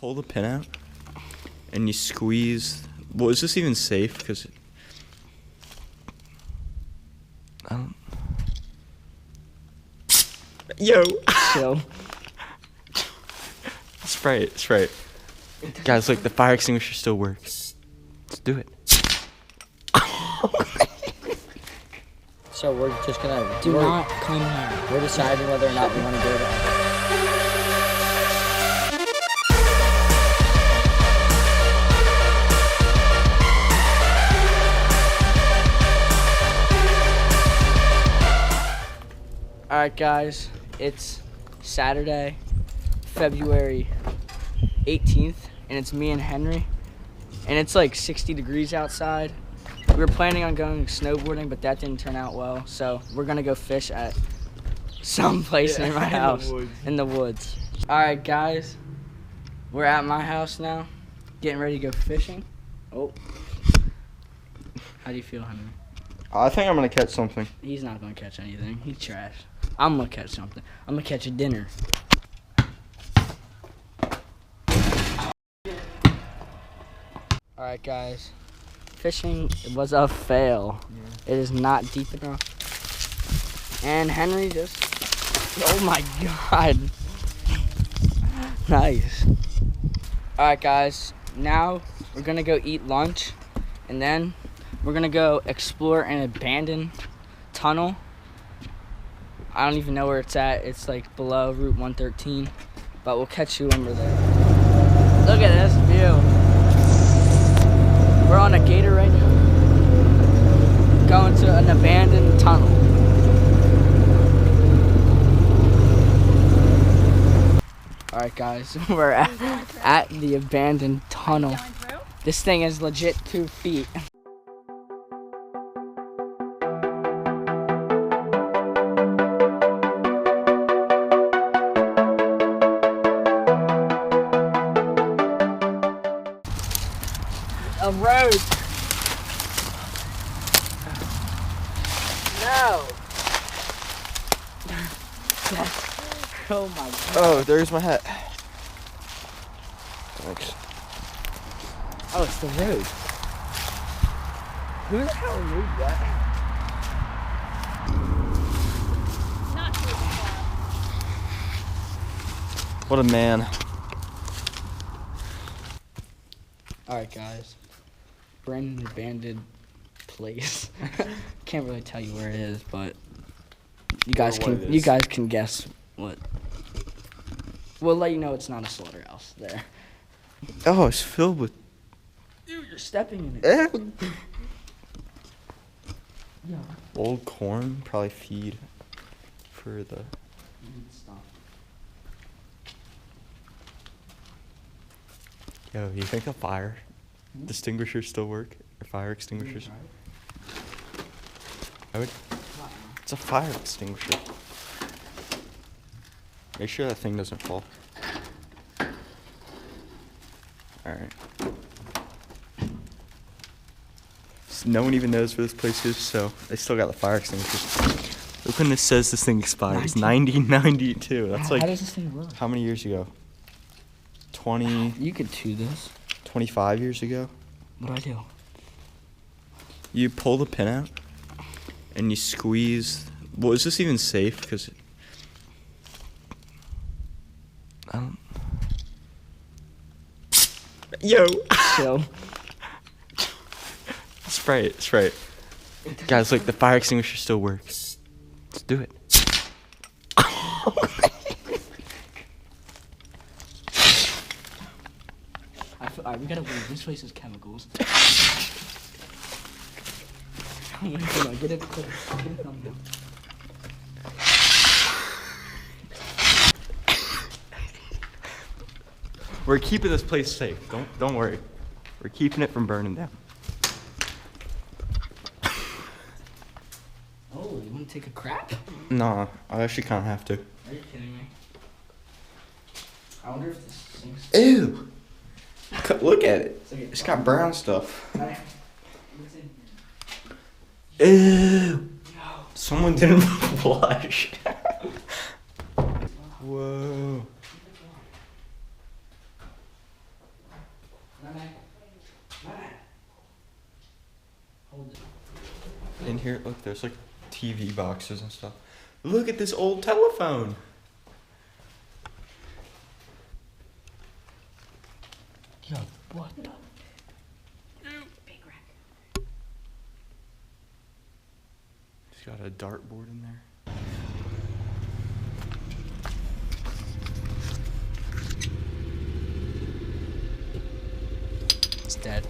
pull the pin out and you squeeze. Well, is this even safe? Because I don't. Yo. So. Spray it. Spray it. Guys, look, the fire extinguisher still works. Let's do it. So we're just gonna Do not come here. We're deciding whether or not we want to go to. Alright guys, it's Saturday, February 18th, and it's me and Henry, and it's like 60 degrees outside. We were planning on going snowboarding, but that didn't turn out well, so we're gonna go fish at some place near my house, in the woods. Alright guys, we're at my house now, getting ready to go fishing. Oh, how do you feel, Henry? I think I'm gonna catch something. He's not gonna catch anything, he's trash. I'm gonna catch something. I'm gonna catch a dinner. Alright guys, fishing was a fail. Yeah. It is not deep enough. And Henry just, oh my god. Nice. Alright guys, now we're gonna go eat lunch, and then we're gonna go explore an abandoned tunnel. I don't even know where it's at. It's like below Route 113, but we'll catch you when we're there. Look at this view. We're on a gator right now, going to an abandoned tunnel. Alright guys, we're at the abandoned tunnel. This thing is legit 2 feet. A road. No. Oh my god. Oh, there's my hat. Thanks. Oh, it's the road. Who the hell removed that? Not too far. What a man. Alright guys. We're in an abandoned place. Can't really tell you where it is, but you guys can guess what. We'll let you know it's not a slaughterhouse there. Oh, it's filled with. Dude, you're stepping in it. Yeah. Old corn, probably feed for the. Stop. Yo, you think the fire extinguishers still work? Or fire extinguishers? I would. It's a fire extinguisher. Make sure that thing doesn't fall. Alright. So no one even knows where this place is, so they still got the fire extinguishers. Look when it says this thing expires. 1992. That's like. How does this thing work? How many years ago? 20. You could chew this. 25 years ago. What'd I do? You pull the pin out and you squeeze. Well, is this even safe? Because I don't. Yo. So. Spray it. Spray it. Guys, look, the fire extinguisher still works. Let's do it. Alright, we gotta leave. This place is chemicals. Oh my god, get it close. Get it thumb down. We're keeping this place safe. Don't worry. We're keeping it from burning down. Oh, you wanna take a crap? Nah, I actually kind of have to. Are you kidding me? I wonder if this sinks. Ew! Look at it. It's got brown stuff. What's in here? Ew! No. Someone didn't flush. Whoa. In here, look, there's like TV boxes and stuff. Look at this old telephone. Yo, what the? It's got a dartboard in there. It's dead.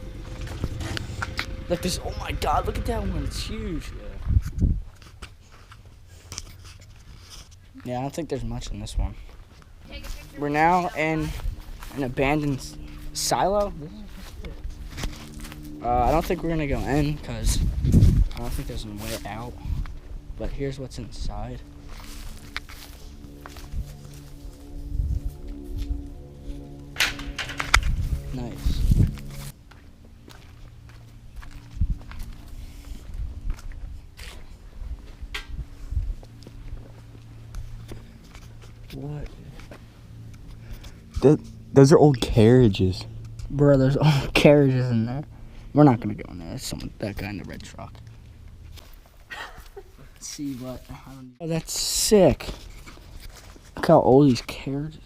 Look, this. Oh my God! Look at that one. It's huge. Yeah, I don't think there's much in this one. We're now in an abandoned silo. I don't think we're gonna go in because I don't think there's a way out. But here's what's inside. Nice. What? Those are old carriages. Bro, there's all carriages in there. We're not gonna go in there. It's that guy in the red truck. Let's see what. Oh, that's sick. Look how old these carriages